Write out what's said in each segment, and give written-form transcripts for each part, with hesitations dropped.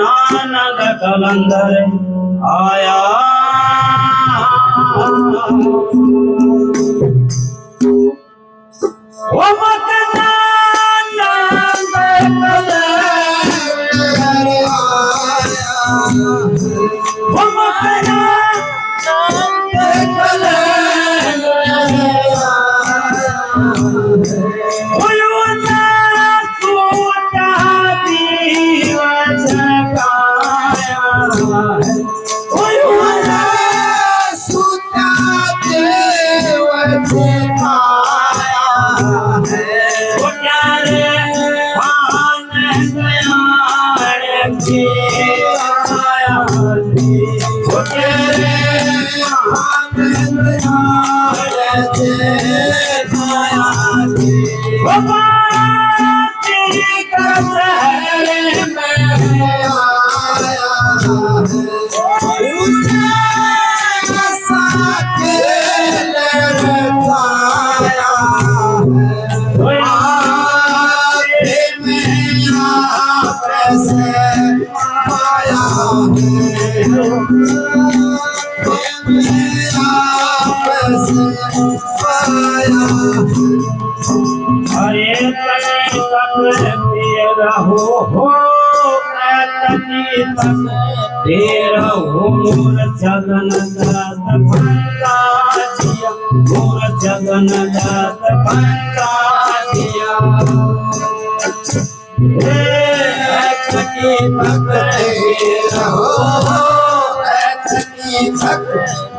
नानक कलंदर आया वो मत नानक कलंदर आया वो मत नानक कलंदर की आया तेरे बाबा तेरी कसहरे में आया हरे तेरा हो तेरा हो मोर जगन दात बंदा दिया मोर जगन दात बंदा दिया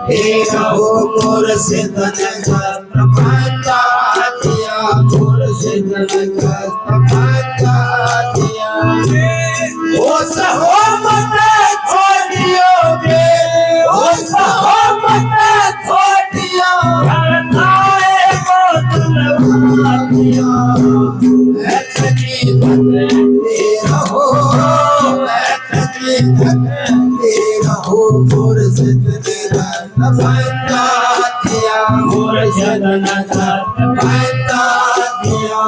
तेरा हो मोर से तन बंदा दिया मोर से तन बंदा दिया ओ सहो मत छोड़ियोगे ओ सहो मत छोड़ियो करनाए को तुलवा दिया ऐसी तेरा हो तेरा हो मोर से तेरा बंदा दिया मोर जगन दात बंदा दिया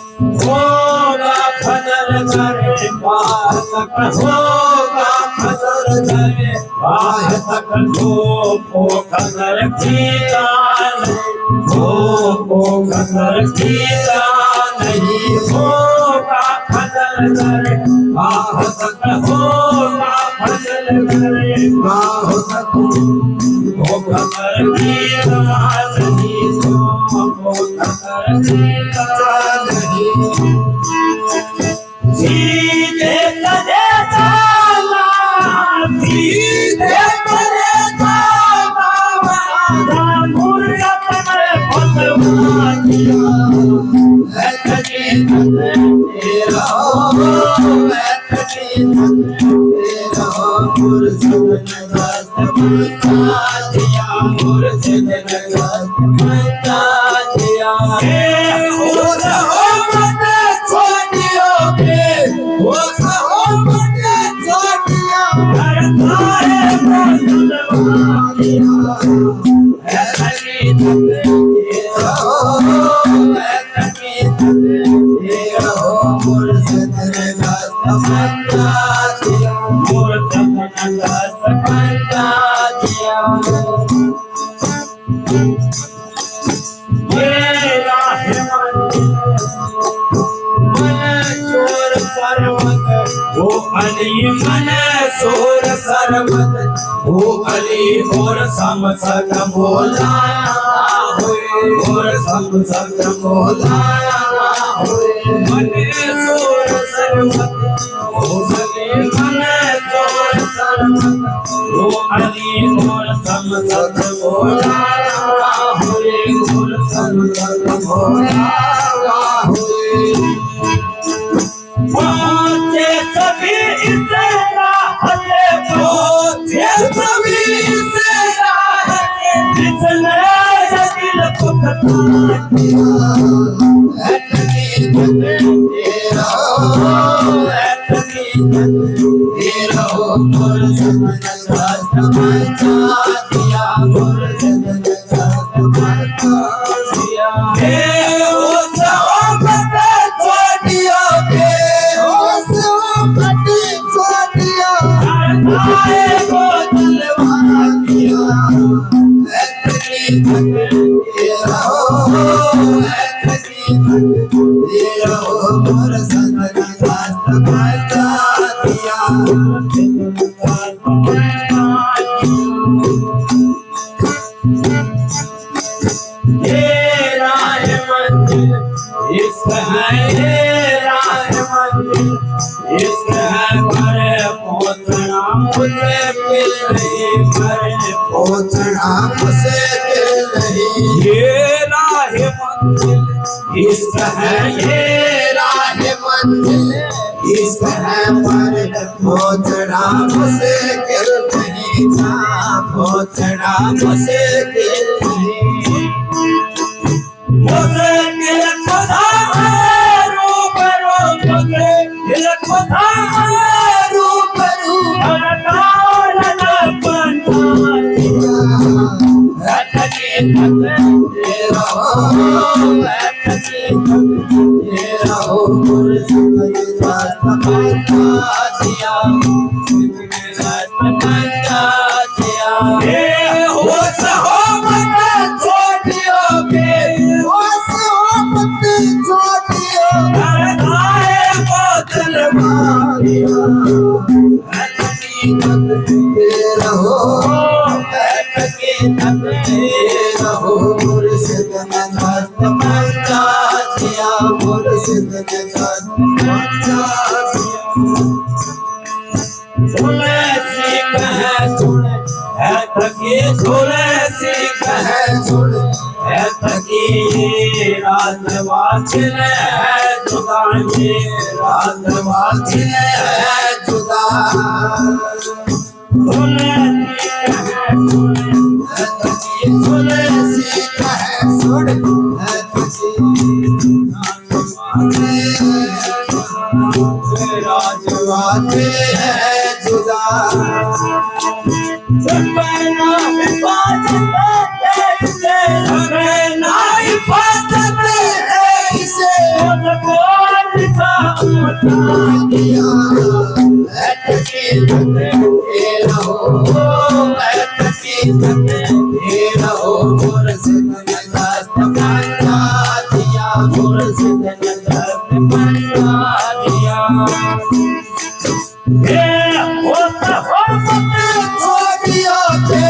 होगा खदर करे बाह तक होगा खदर करे बाह तक हो खदर की हो खदर की नहीं होगा खदर करे बाह तक होगा खदर करे बाह तक हो खदर की नहीं हो खदर की नहीं सीधे कदे ताला सीधे कदे ताला मुर्गा तमरे भगवान दिया ऐसे तेरा हो ऐसे तेरा मोर जगन दात बंदा दिया मोर जगन दात बंदा दिया ओ सहो मत छोड़ियोगे ओ सहो मत छोड़ियो करनाए को तुलवा दिया ऐसी तेरा हो ऐसी तेरा हो मोर जगन दात बंदा दिया मोर जगन दात बंदा दिया ये राह मंसूर सरवत वो अली मंसूर सरवत वो अली और सम सग मौलाना हुए और सम सग मौलाना हुए मंसूर सरवत वो अली मंसूर सरवत वो अली और सम सग मौलाना हुए और सम सग मौलाना हुए पहुंचे सभी इसे राहते पहुंचे सभी इसे राहते जिसने दिल को कटा दिया ऐसी तेरा हो ऐसी तेरा हो मोर जगन दात बंदा दिया मोर जगन दात बंदा दिया ओ सहो मत छोड़ियोगे ओ सहो मत छोड़ियो करनाए को तुलवा दिया ऐसी तेरा हो ऐसी तेरा हो मोर जगन दात बंदा दिया मोर जगन दात बंदा ये राह मंजिल इश्क है ये राह मंजिल इश्क है नहीं पर पहुंचना मुश्किल नहीं। ये राह मंजिल इश्क है, ये राह मंजिल इश्क है पर पहुंचना मुश्किल नहीं था, पहुंचना मुश्किल नहीं। मुश्किल खुदा है रूबरू तुझे, दिल खुदा है रूबरू अरदान न बनना अटके थके रहो अटके थके रहो मुर्शिद रास्ता बता दिया, रास्ता बता दिया। ये होश हो मत छोड़ियोगे, होश हो मत छोड़ियो, अरदाए बोतल मारिया अटके थके रहो अटके थके रहो मुर्शिद ने रास्ता बता दिया, मुर्शिद ने रास्ता बता दिया। सुने सीख है सुन है थकी, सुने सीख है है सुन है थकी, ये रात वाकिल है जुदा, ये रात वाकिल है जुदा। सुने सीख है सुन सुन है राजवाते है जुदा। बना हिफाजत ऐसे बना हिफाजत इसे उनको लिखा दिया अटके थके रहो अटके थके रहो मुर्शिद ने रास्ता बता दिया, मुर्शिद ने रास्ता बता दिया। ये होता हो मत छोड़ियो थे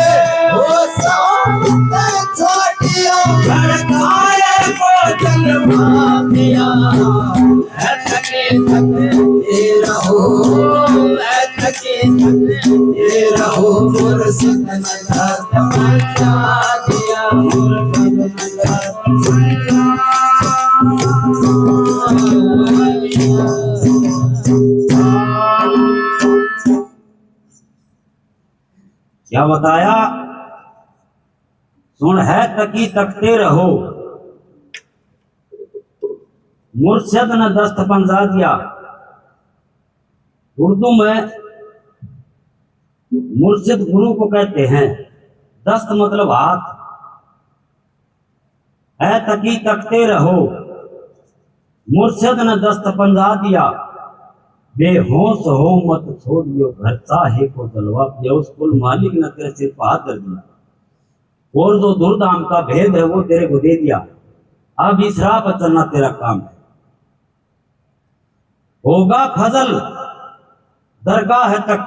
वो सब छोड़ियो, भड़काए बोतल मारिया अटके थके रहो अटके थके रहो मुर्शिद ने रास्ता बता दिया, मुर्शिद ने रास्ता क्या बताया? सुन है तकी तकते रहो, मुर्शिद ने दस्त पंजा दिया। उर्दू में मुर्शिद गुरु को कहते हैं, दस्त मतलब हाथ। है तकी तकते रहो, मुर्शिद ने दस्त पंजा दिया। बेहोश हो मत छोड़ियो, घर चाहे को जलवा दिया। उस कुल मालिक ने तेरे सिर पर हाथ कर दिया और जो दुर्दाम का भेद है वो तेरे को दे दिया। अब इस राह पर चलना तेरा काम है। होगा फजल दरगाह तक,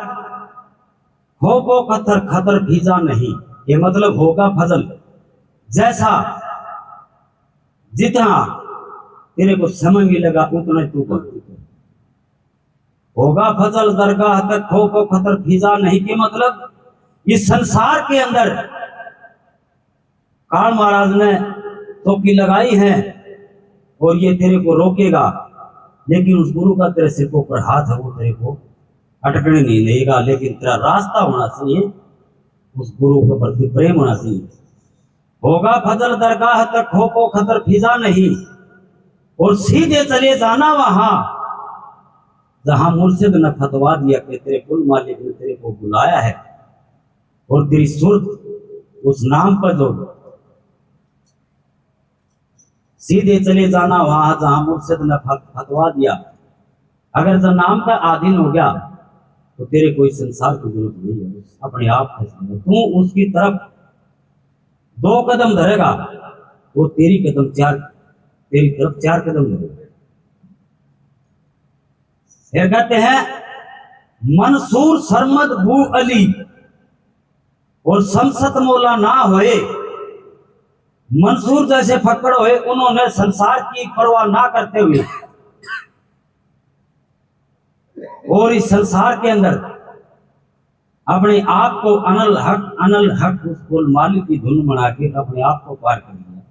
खो खतर खतर भीजा नहीं। ये मतलब होगा फजल, जैसा जितना तेरे को समय मिलेगा उतना तू भक्ति कर। होगा फजल दरगाह तक, खो खतर भीजा नहीं के मतलब इस संसार के अंदर काल महाराज ने चौकी लगाई है और ये तेरे को रोकेगा, लेकिन उस गुरु का तेरे सिर के ऊपर हाथ है, वो तेरे को अटकने नहीं देगा। लेकिन तेरा रास्ता होना चाहिए, उस गुरु के प्रति प्रेम होना चाहिए। होगा फजल दरगाह तक, खो खतर भीजा नहीं, और सीधे चले जाना वहां जहां मुर्शिद ने फतवा दिया कि तेरे कुल मालिक ने तेरे को बुलाया है और तेरी सुर्त उस नाम पर जोड़। सीधे चले जाना वहां जहां मुर्शिद ने फतवा दिया। अगर जब नाम का आधीन हो गया तो तेरे कोई संसार की जरूरत नहीं है, अपने आप फैसला तू उसकी तरफ 2 कदम धरेगा, वो तेरी तरफ 4 कदम धरेगा। फिर कहते हैं मंसूर सरमद बू अली और शमसत मौला ना होए। मंसूर जैसे फक्कड़ हुए, उन्होंने संसार की परवाह ना करते हुए और इस संसार के अंदर अपने आप को अनल हक उस कुल मालिक की धुन बना के अपने आप को पार कर लिया।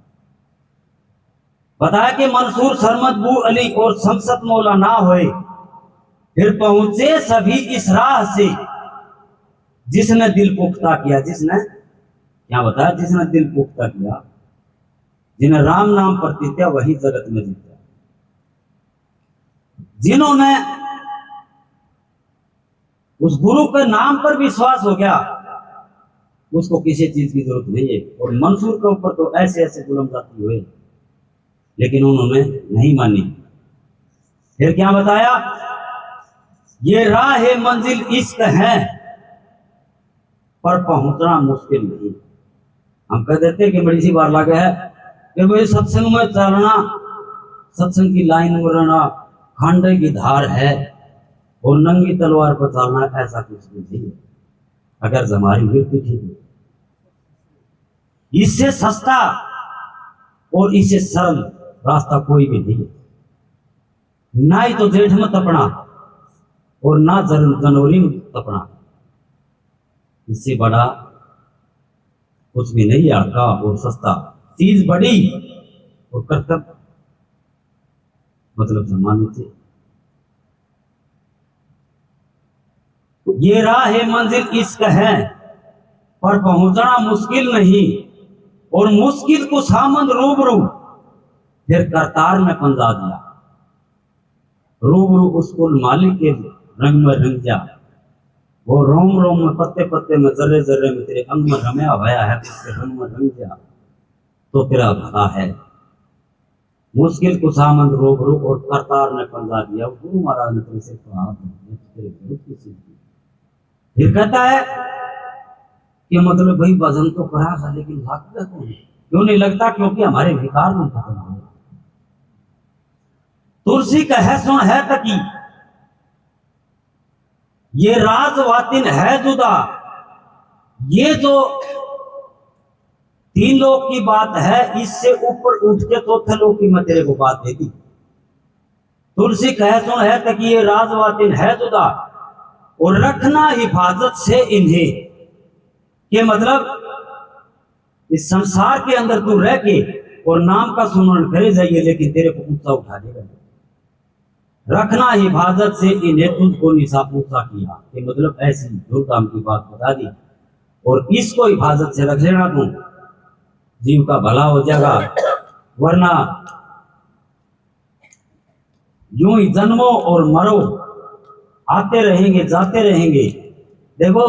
बताया कि मंसूर सरमद बू अली और शमसत मौला ना होए, फिर पहुंचे सभी इस राह से जिसने दिल पुख्ता किया। जिसने क्या बताया? जिसने दिल पुख्ता किया, जिन्हें राम नाम पर जीता वही जगत में जीता। जिन्होंने उस गुरु के नाम पर विश्वास हो गया, उसको किसी चीज की जरूरत नहीं है। और मंसूर के ऊपर तो ऐसे ऐसे जुल्म जाती हुए, लेकिन उन्होंने नहीं मानी। फिर क्या बताया? ये राह मंजिल इश्क है पर पहुंचना मुश्किल नहीं। हम कह देते कि बड़ी सी बार लगा है कि भाई सत्संग में चलना, सत्संग की लाइन में रहना खांडे की धार है और नंगी तलवार पर चलना ऐसा कुछ नहीं है, अगर हमारी वृत्ति ठीक है। इससे सस्ता और इससे सरल रास्ता कोई भी नहीं है। ना ही तो जेठ में तपना और ना जनवरी में तपना, इससे बड़ा कुछ भी नहीं। हल्का और सस्ता चीज बड़ी और कर्तव्य मतलब सम्मानित से। ये राह मंजिल इश्क है पर पहुंचना मुश्किल नहीं, और मुश्किल को सामंद रूबरू फिर करतार में पंजा दिया। रूबरू उसको मालिक के रंग में रंग जा, वो रोम रोम में पत्ते पत्ते में जर्रे जर्रे में तेरे अंग में रमया भया है, उसके रंग में रंग जा तो तेरा भला है। मुश्किल को सामंद रूबरू और करतार ने पंजा दिया। गुरु महाराज ने तेरे से कहा तेरे गुरु की सिद्धि। फिर कहता है कि मतलब भाई वजन तो करा था लेकिन लगता क्यों नहीं लगता? क्योंकि हमारे विकार में खत्म हो। तुलसी का है सुन है तकी, ये राज वातिन है जुदा। ये जो तीन लोग की बात है, इससे ऊपर उठ के चौथे लोग की मैं तेरे को बात देती। तुलसी कह सुन है तकी ये राज वातिन है जुदा, और रखना हिफाजत से इन्हें। के मतलब इस संसार के अंदर तू रह के और नाम का सुमरण करे जाइए, लेकिन तेरे को ऊंचा उठा देगा। रखना हिफाजत से इन्हें तुझको निशा पूछा किया। ये मतलब ऐसी दुर्गाम की बात बता दी, और इसको हिफाजत से रख लेना तू, जीव का भला हो जाएगा। वरना यूं ही जन्मो और मरो, आते रहेंगे जाते रहेंगे। देखो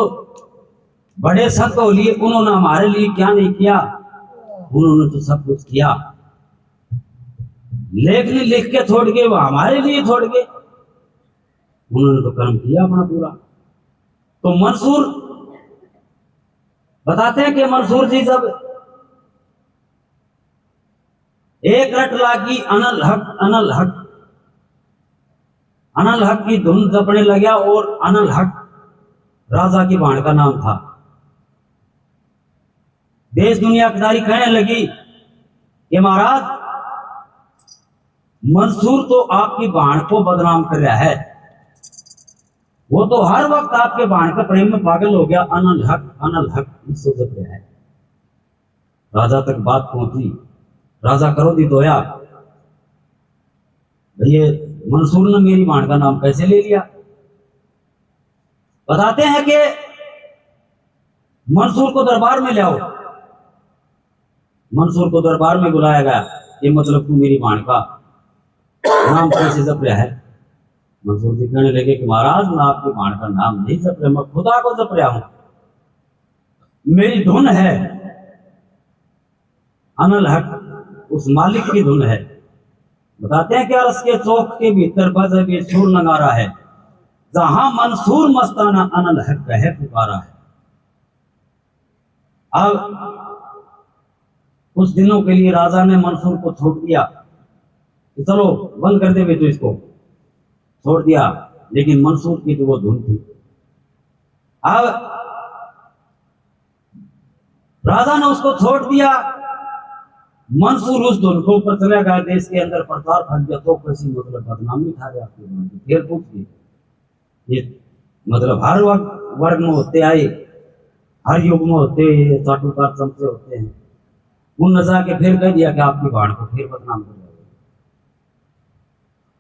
बड़े संत हो लिए, उन्होंने हमारे लिए क्या नहीं किया? उन्होंने तो सब कुछ किया, लेखनी लिख के छोड़ गए, वो हमारे लिए छोड़ गए। उन्होंने तो कर्म किया अपना पूरा। तो मंसूर बताते हैं कि मंसूर जी जब एक रट लागी अनल हक अनल हक, अनल हक की धुन जपने लगा, और अनल हक राजा की भाण का नाम था। देश दुनिया किनारी कहने लगी कि महाराज मंसूर तो आपकी भाण को बदनाम कर रहा है, वो तो हर वक्त आपके भाण के प्रेम में पागल हो गया। अनल हक इस जप रहा है। राजा तक बात पहुंची, राजा क्रोधित होया, भैया मंसूर ने मेरी भाण का नाम कैसे ले लिया? बताते हैं कि मंसूर को दरबार में ले आओ। मंसूर को दरबार में बुलाया गया। ये मतलब तू मेरी भाण का नाम कैसे जप रहा है? मंसूर जी कहने लगे कि महाराज मैं आपकी भाण का नाम नहीं जप रहा, मैं खुदा को जप रहा हूं। मेरी धुन है अनल हक, उस मालिक की धुन है। बताते हैं कि अरस के चौक के भीतर बजे भी सुर नगारा है, जहां मंसूर मस्ताना अनल हक कहे पुकारा है। अब कुछ दिनों के लिए राजा ने मंसूर को छोड़ दिया, तो चलो बंद कर दे, तो इसको छोड़ दिया। लेकिन मंसूर की तो वो धुन थी। अब राजा ने उसको छोड़ दिया, मंसूर उस धुन को ऊपर चला गया, देश के अंदर प्रचार फट गया। तो कैसी मतलब बदनामी उठा रहे आपकी। फिर पूछ ये मतलब हर वक्त वर्ग में होते आए, हर युग में होते, चाटुकार चमचे होते हैं। उन जाके फिर कह दिया कि आपकी बाण को फिर बदनाम कर दिया।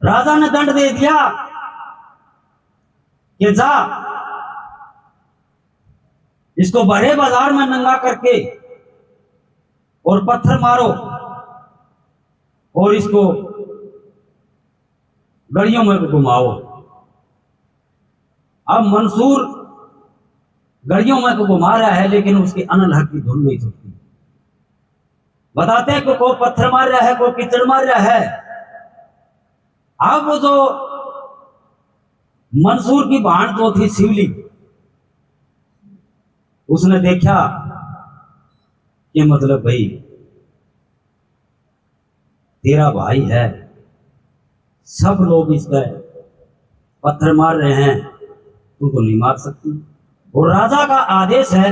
राजा ने दंड दे दिया कि जा इसको बड़े बाजार में नंगा करके और पत्थर मारो और इसको गलियों में घुमाओ। अब मंसूर गलियों में तो घुमा रहा है, लेकिन उसकी अनल हक की धुन नहीं छूटती। बताते हैं कि कोई पत्थर मार रहा है, कोई कीचड़ मार रहा है। अब वो जो मंसूर की बाण तो थी शिवली, उसने देखा कि मतलब भाई तेरा भाई है, सब लोग इसका पत्थर मार रहे हैं, तू तो नहीं मार सकती। और राजा का आदेश है,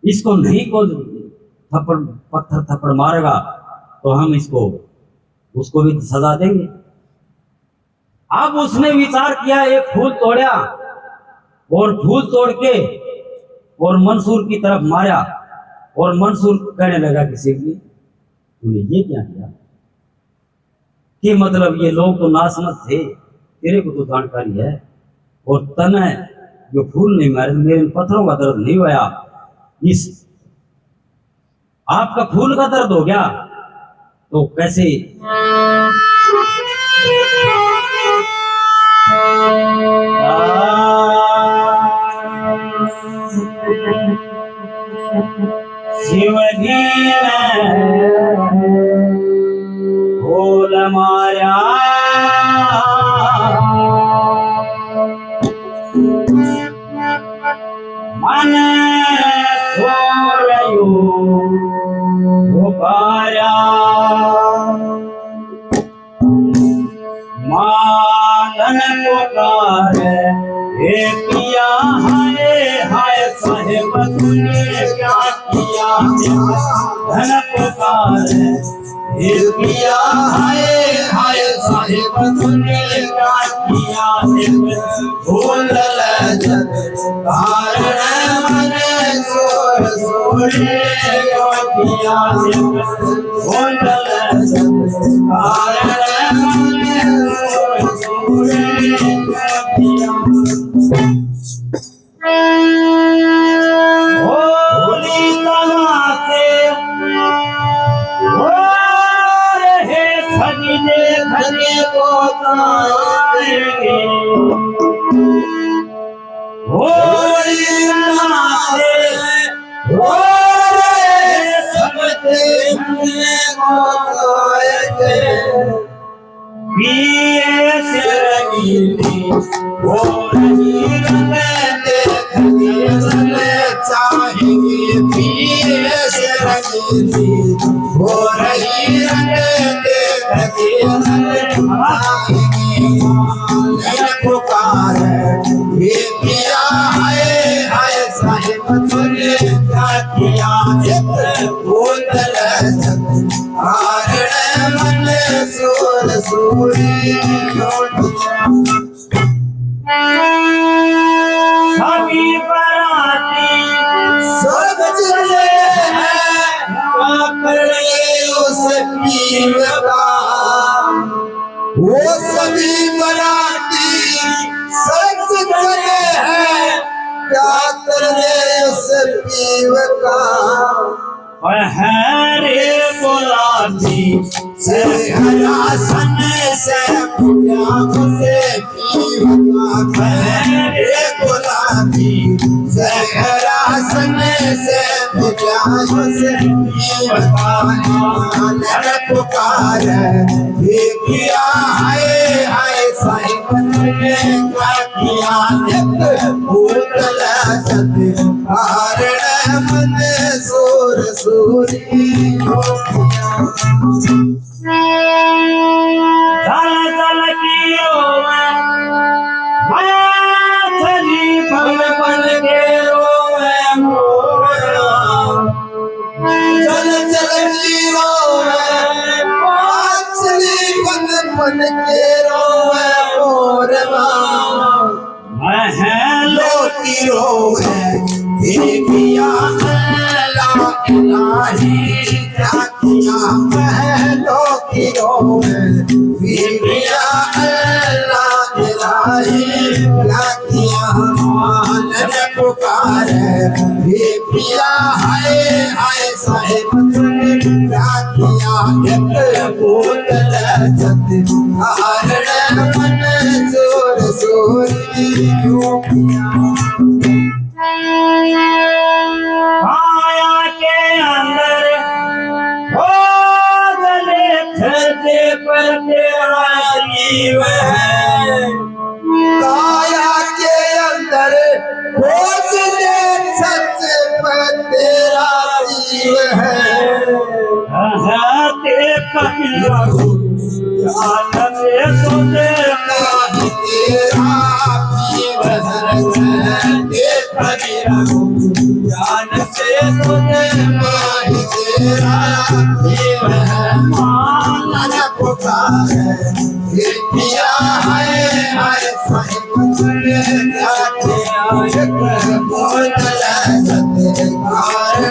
इसको नहीं को थप्पड़ पत्थर थप्पड़ मारेगा तो हम इसको उसको भी सजा देंगे। अब उसने विचार किया, एक फूल तोड़ा और फूल तोड़ के और मंसूर की तरफ मारा। और मंसूर कहने लगा कि शिवजी तूने ये क्या किया? कि मतलब ये लोग तो नासमझ थे, तेरे को तो जानकारी है, और तने जो फूल नहीं मारे, मेरे पत्थरों का दर्द नहीं हुआ, इस आपका फूल का दर्द हो गया तो कैसे? शिवजी फूल मारा मन सोलयो पुकारा, मानन पुकारे हे पिया, हाय हाय साहेब तूने क्या किया? धन पुकारे हे पिया, हाय हाय साहेब तूने क्या किया? भूल जग कारण मन सोर सोरे क्या किया? भूल जग कारण मन सोर सोरे क्या किया? होली कला से हो रहे खजीने खजे को ताएंगे। होली कला से हो रहे सबसे खजे को ताएंगे। पिए से रंगीली हो रही रंग चाहेंगे, पिए से रंगीली हो रही रंग पुकार ये पिया, हाय हाय साहेब तूने क्या किया? भूल कारण मन सोर सोरे सभी बराती स्वर्ग चले हैं, करे उस पीर का। वो सभी बराती स्वर्ग चले हैं, क्या करे उस पीर का? हरे बुलाती से हरासन से पुजाब से पीवता। हरे बुलाती से हरासन से पुजाब से पीवता। पुकार हे किया, हाय हाय साहिब ने क्या किया? भूल कारण मन सोर सोरी चल चल की रोवे मछली बन बन के रोवे मोरा। चल चल की रोवे मछली बन बन के रोवे मोरा। महलों की रोवे ये किया अल्लाह इलाही क्या किया पहलों की रोवे ये किया अल्लाह इलाही क्या किया मान ने पुकारे ये किया हाय हाय साहिब क्या किया एक बोतल सत हारण मन जोर जोर क्यों किया माया के अंदर हो गले धरते पर तेरा जीव है काया के अंदर खोजने सच पर तेरा जीव है हंसते कपिला जानते सोते नाही तेरा जीव है कबीरा जान से सोते नाही तेरा जीव है मान पुकारे ये किया है हाय साहिब क्या किया एक बोतल सत्य कारण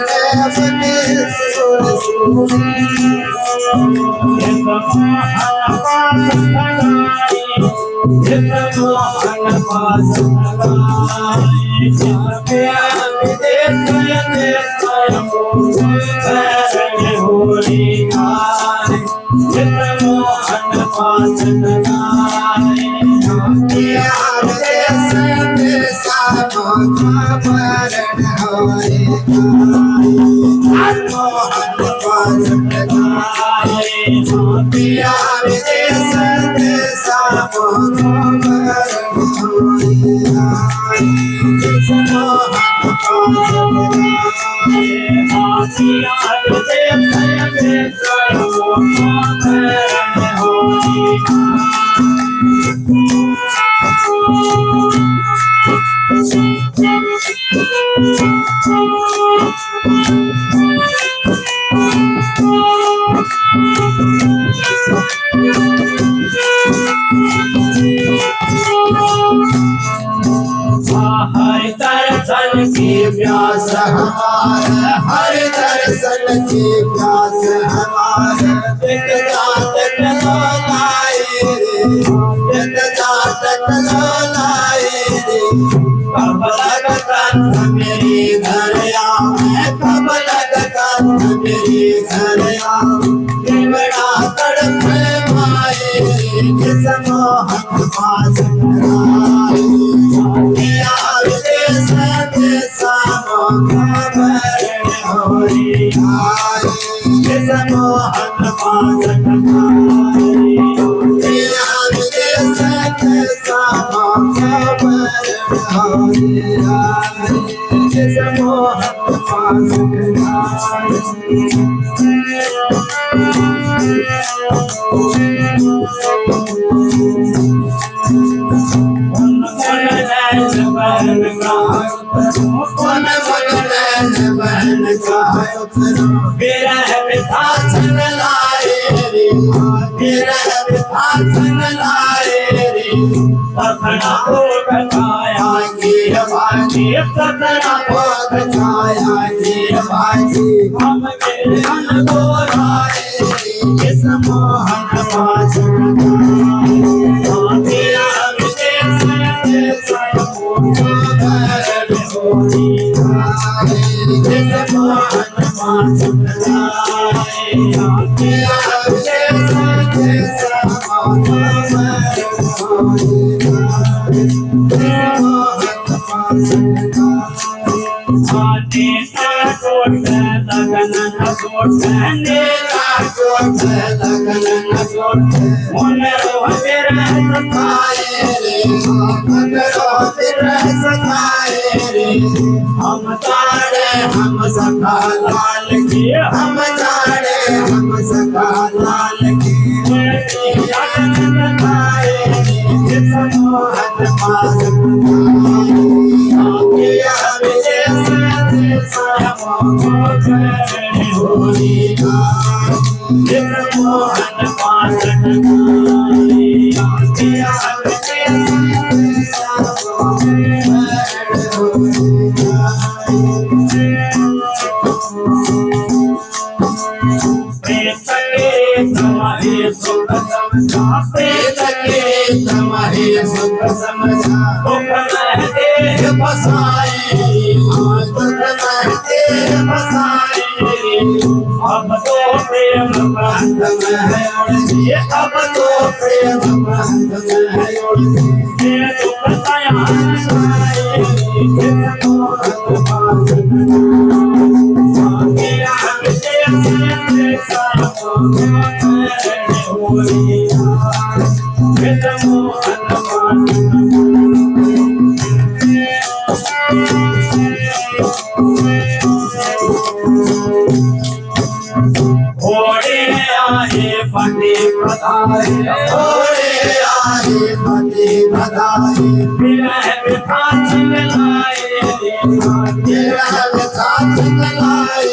बने सुर सुर हर दर्शन की प्यास हमारा हर दर्शन की प्यास हमारा जग जात लाए रे जग जात लाए रे कब लगता मेरी घर आए कब लगता मेरी घर आए बड़ा तड़प माए किस मोहन पास हम तारे हम सखा लाल की हम जाने हम सखा लाल की मोहन पास मोहन पास दुख में देह बसाए दुख में देह बसाए अब तो प्रेम बंध में है उड़ती अब तो प्रेम बंध में है उड़ती ये दुख सया घोड़े आए पति बधाई विरह साथ मिलाए विरह साथ मिलाए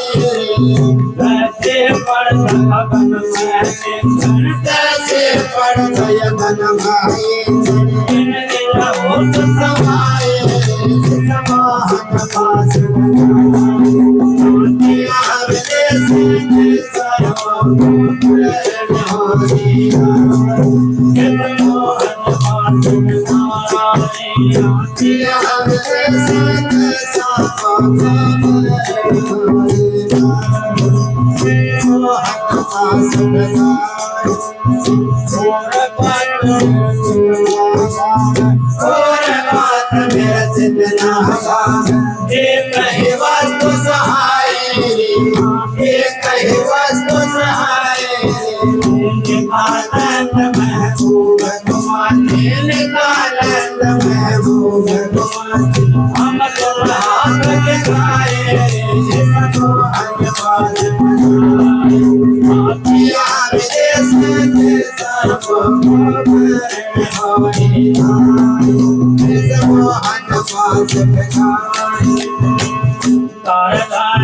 कैसे पड़ गगन में कैसे पड़ गए मन भाई होत समाए समाहन पास एक ही वस्तु सहाय एक ही वस्तु सहाय आनंद महबूब तुम्हारे आनंद महबूब तुम्हारे हम हाथ के गाए विदेश के सर्व मोहन पास तार तार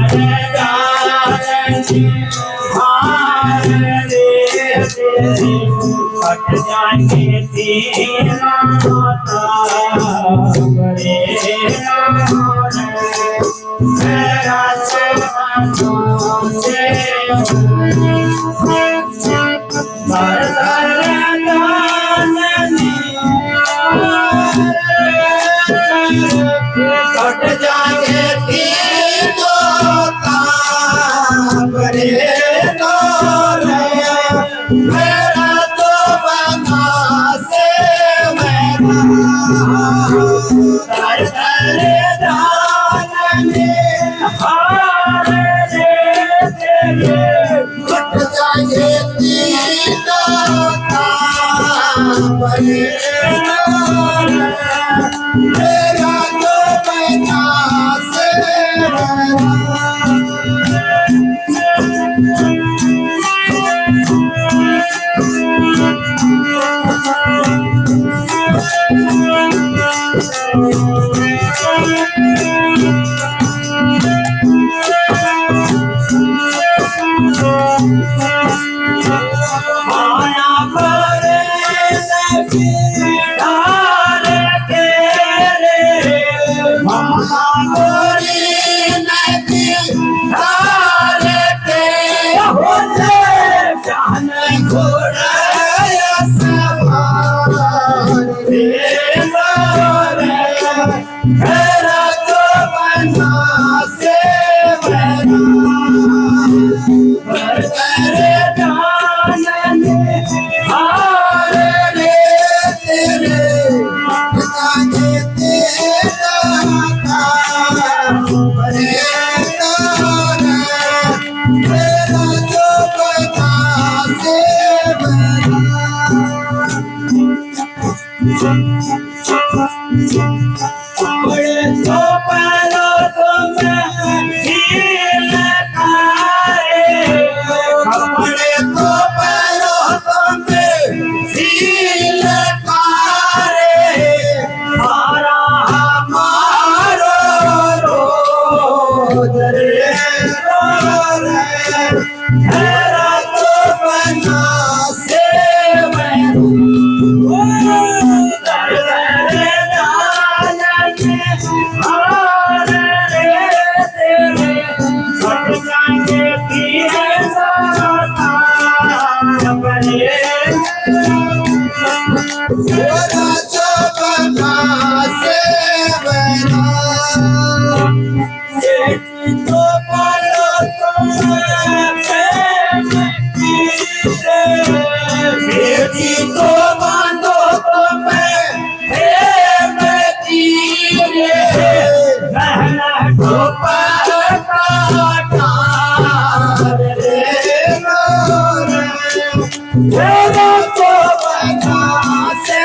हट जाएंगे तेरा कट जाएंगे तीनों ताबरे तोरे मेरा तो बना से तार तार दाने हारे कट जाएंगे तीनों ताबरे मेरा तो बना से माया करे मामा गोरी नदी धारे के होते जान घोड़ा सवार मेरा तो बना से तेरे तो पालो बेटी तो बांधो तुम्हें प्रेम तीरे गहना गोपाल का तार रे तेरा तो बना से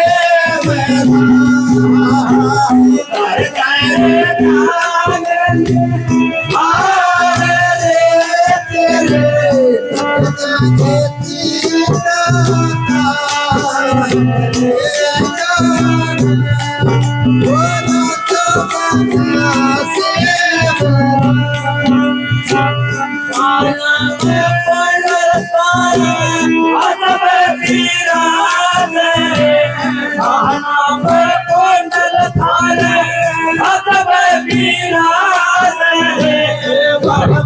कर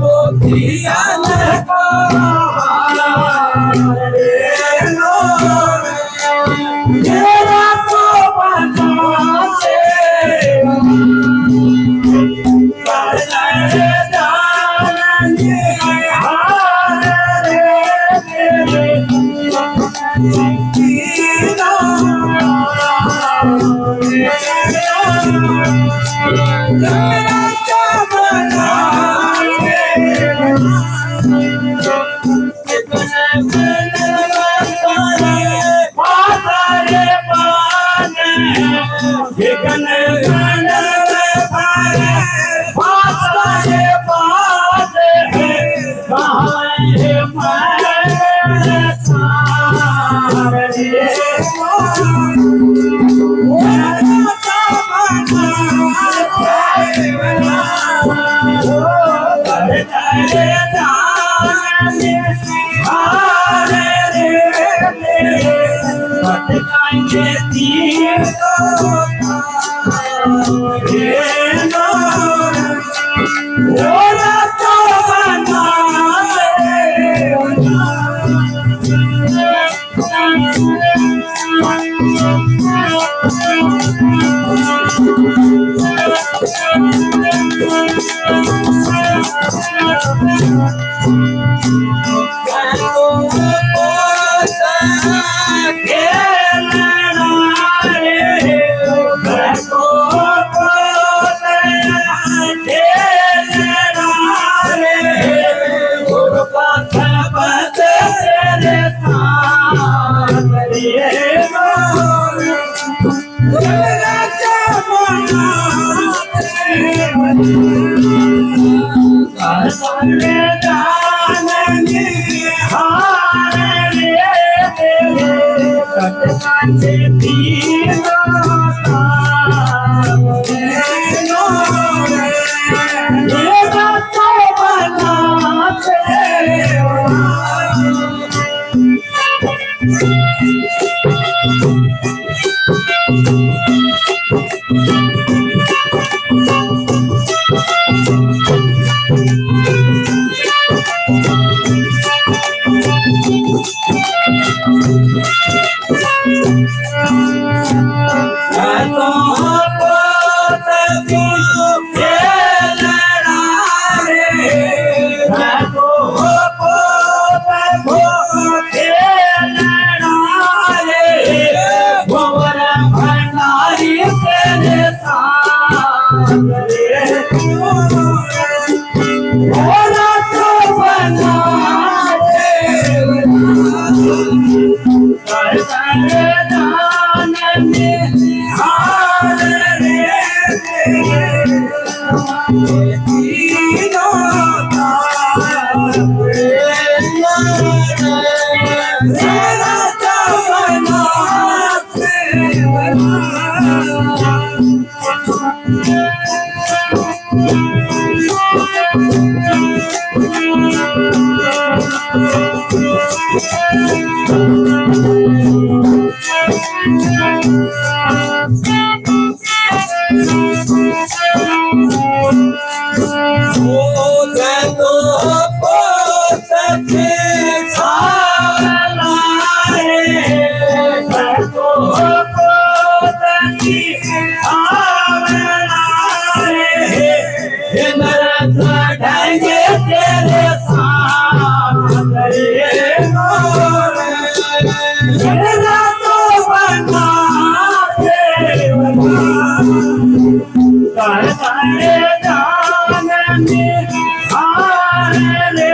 कर करे दान निहार रे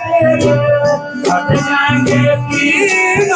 तेरे कट जाएंगे तीनों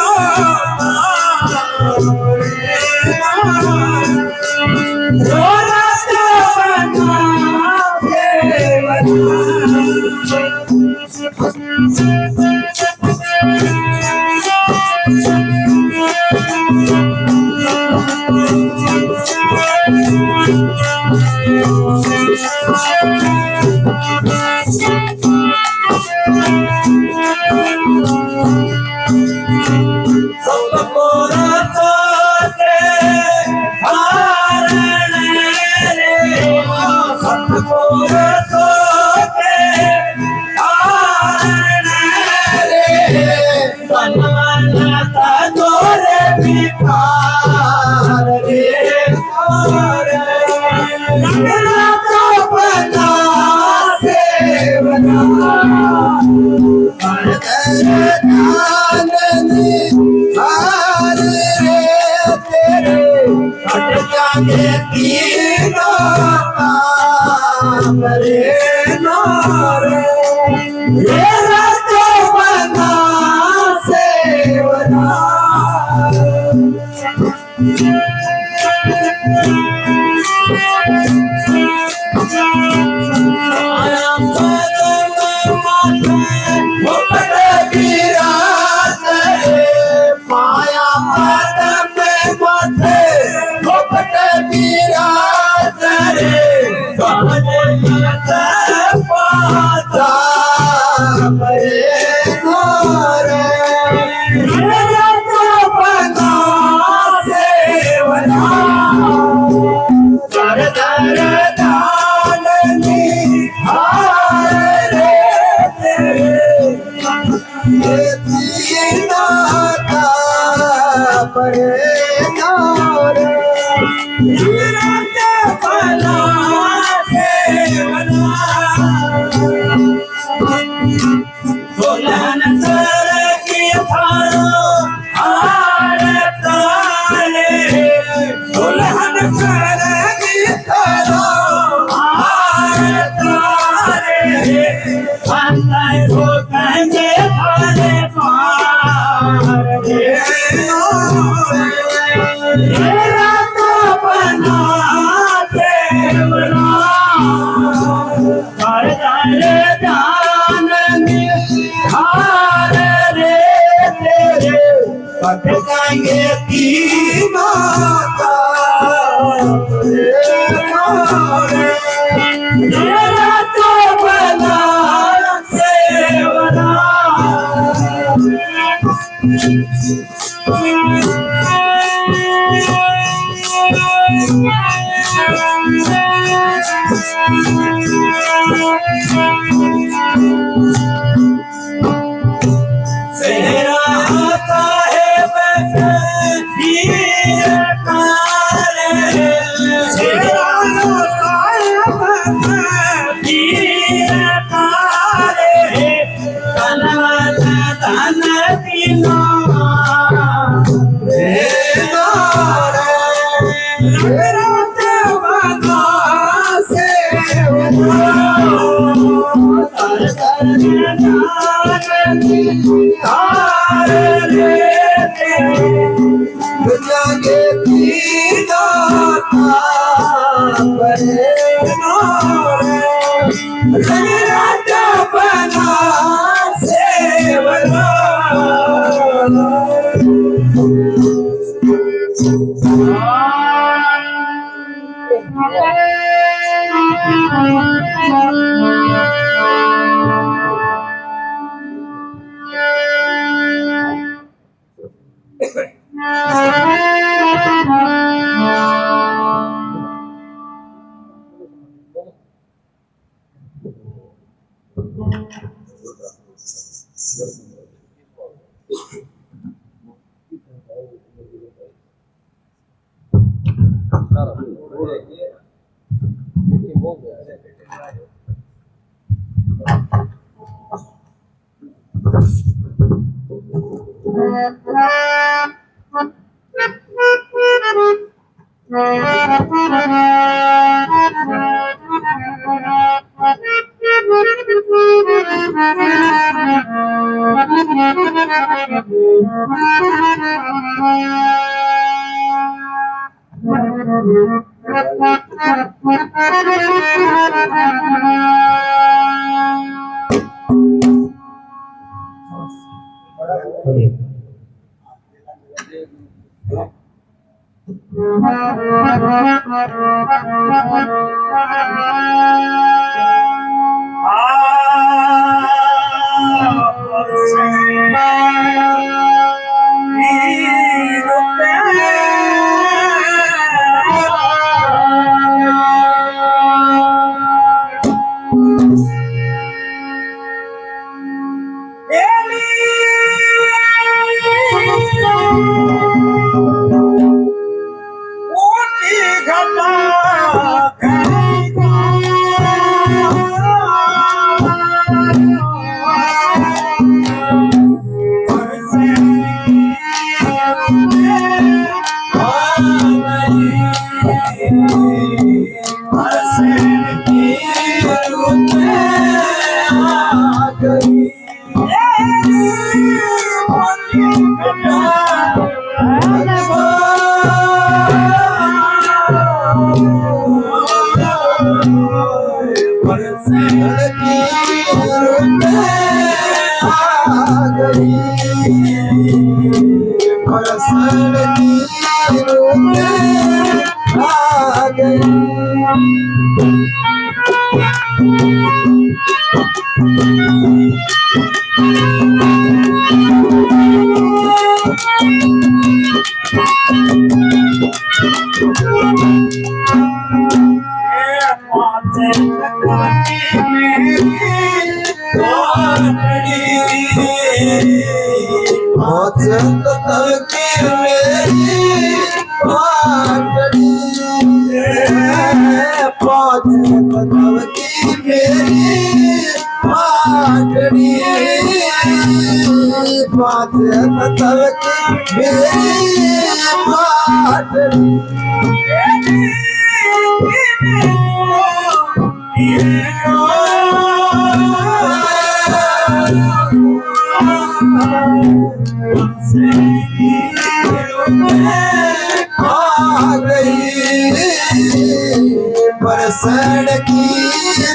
बरसात की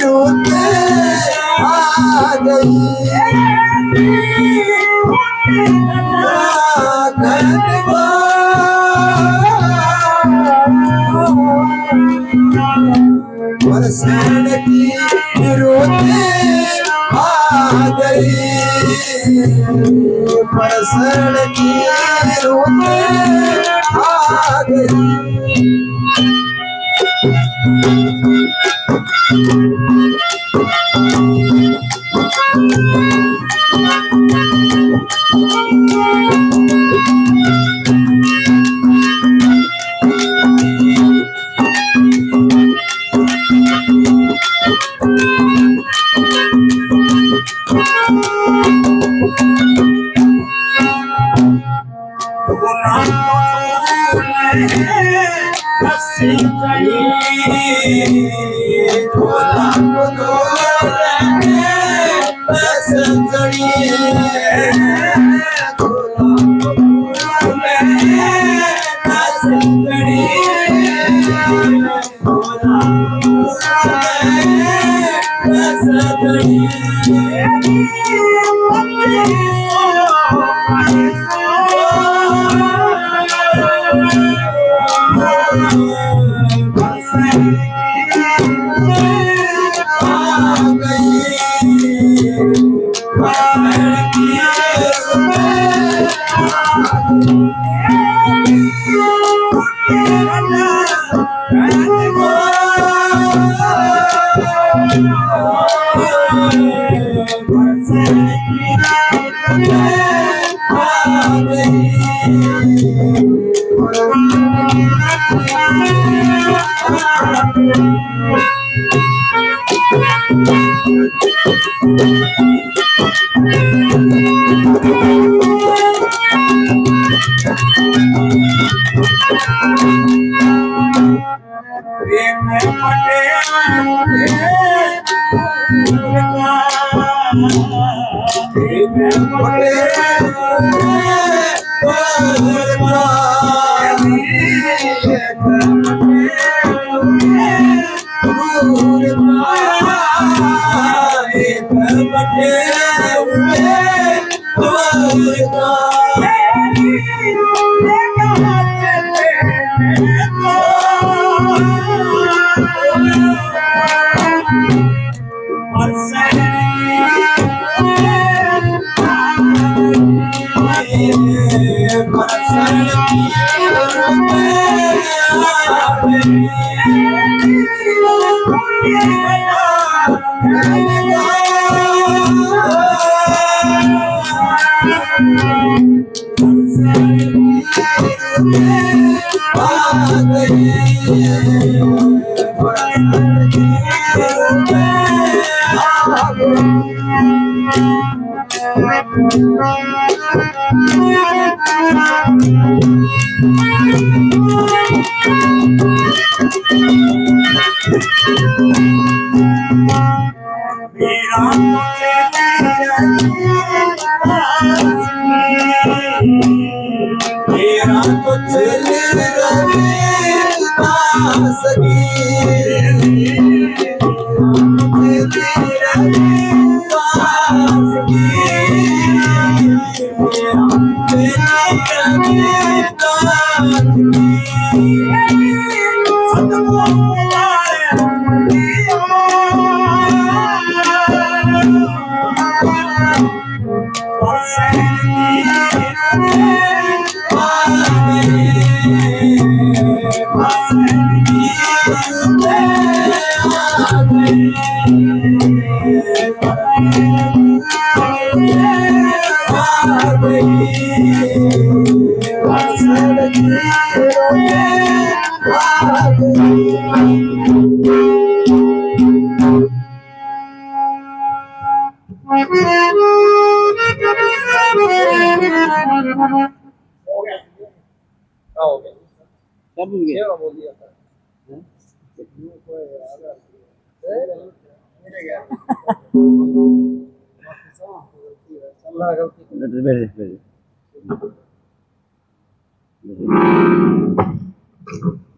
रुत आ बरसात की रुत आ गई बरसात की रुत आ गई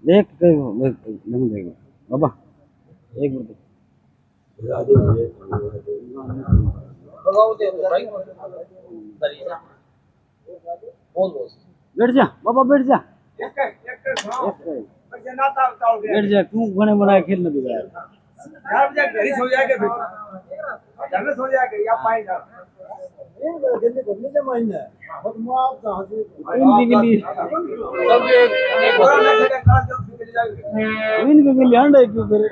देख नहीं देगा बाबा एक मिनट बैठ जा बाबा बैठ जा बैठ जा क्यों बने बना खेल न बिगाड़ सो जाएगा सो जाएगा या पाएगा इनके लिए अंडा क्यों करे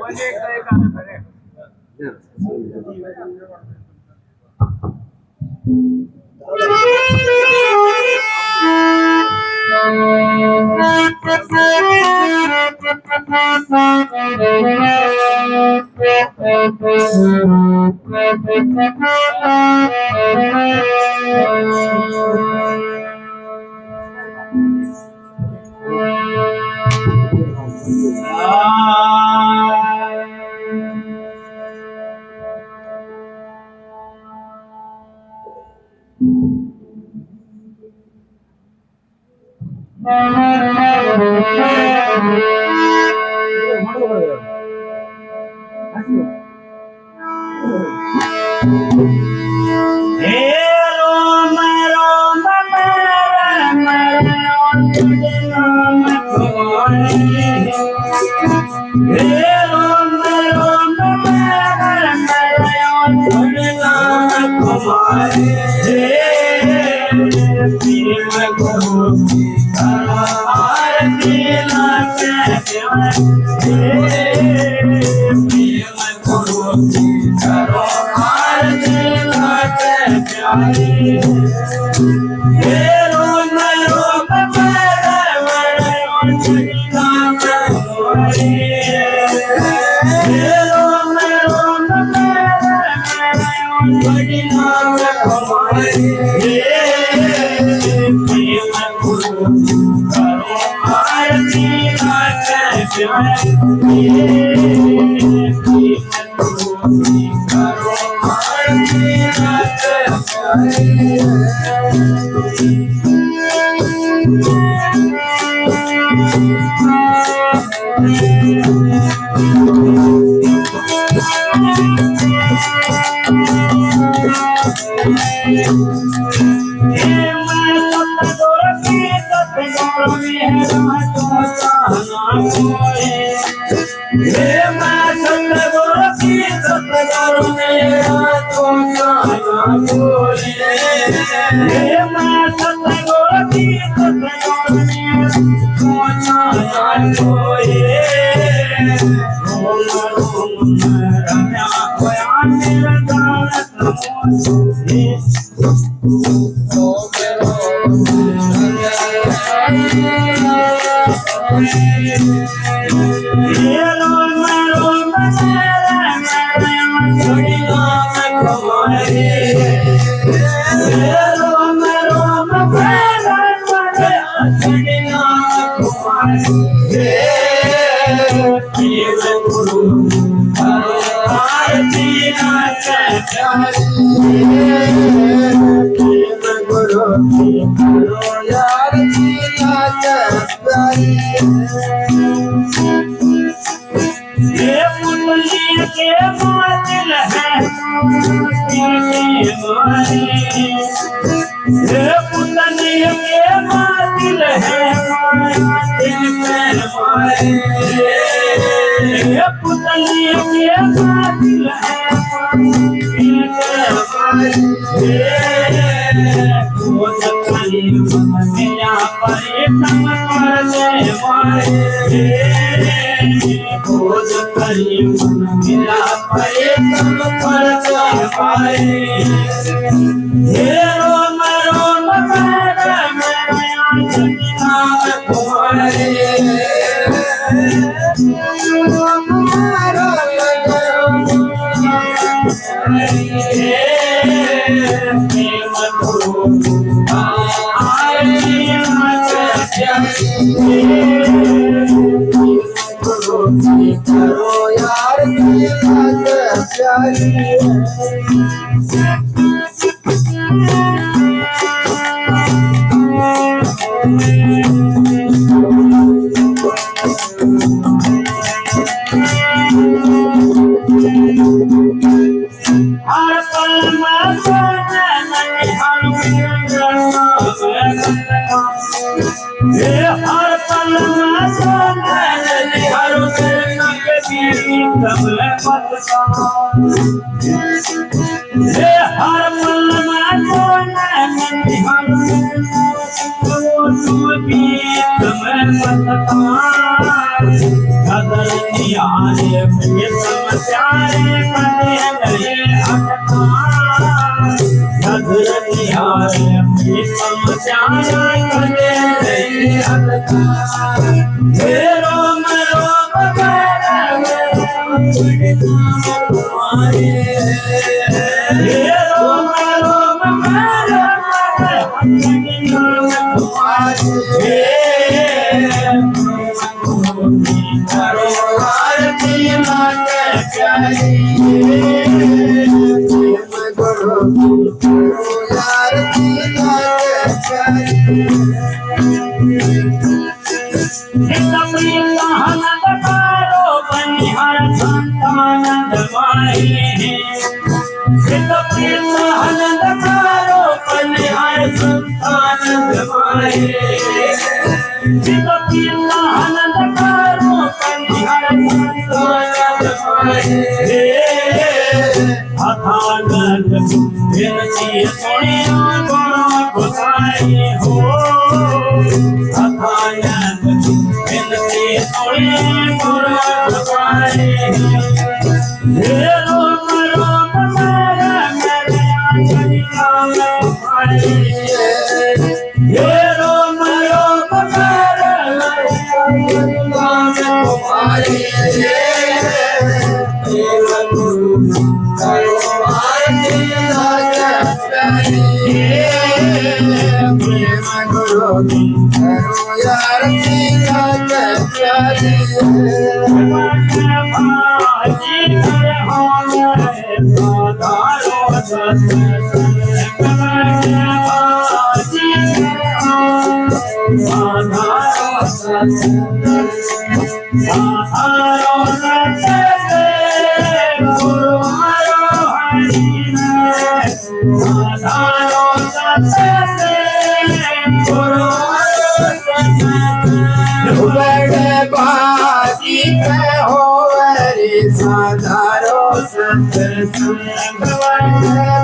साधारो सत्संग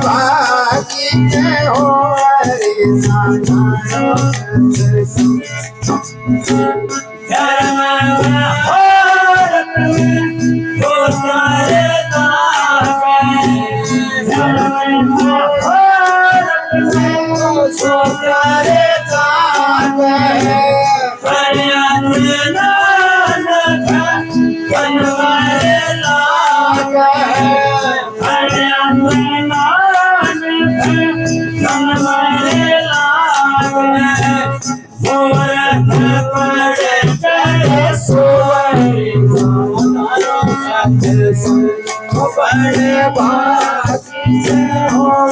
भागी के हो रे साधारो सत्संग बड़े भागी हो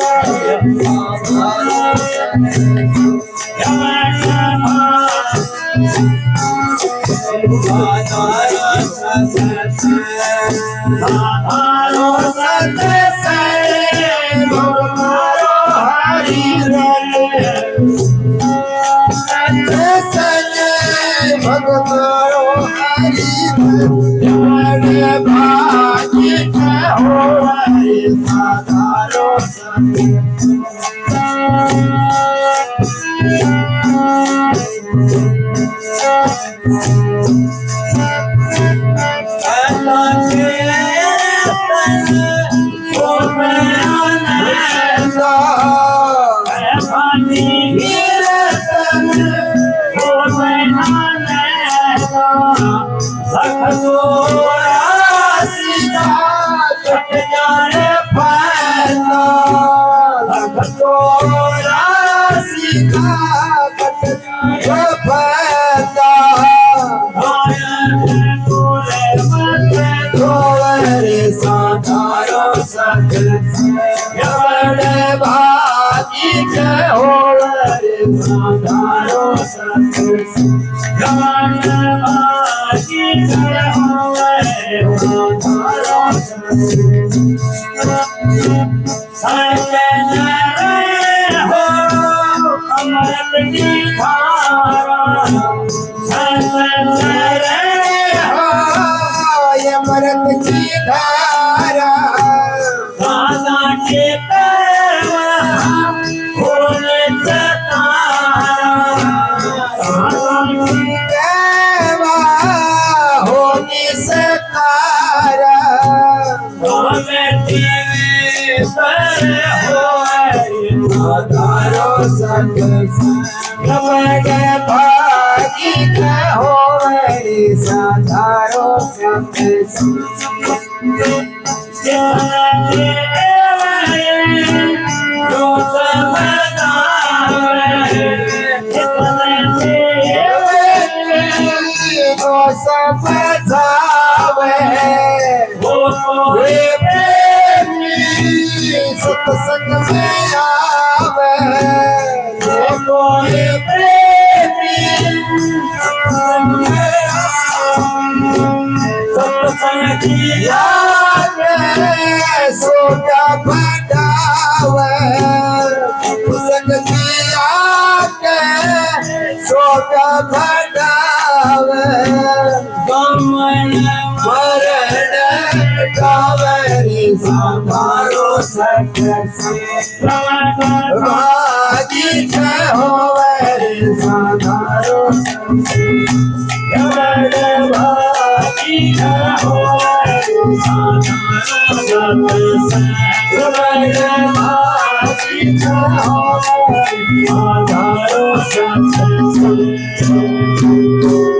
Thank you.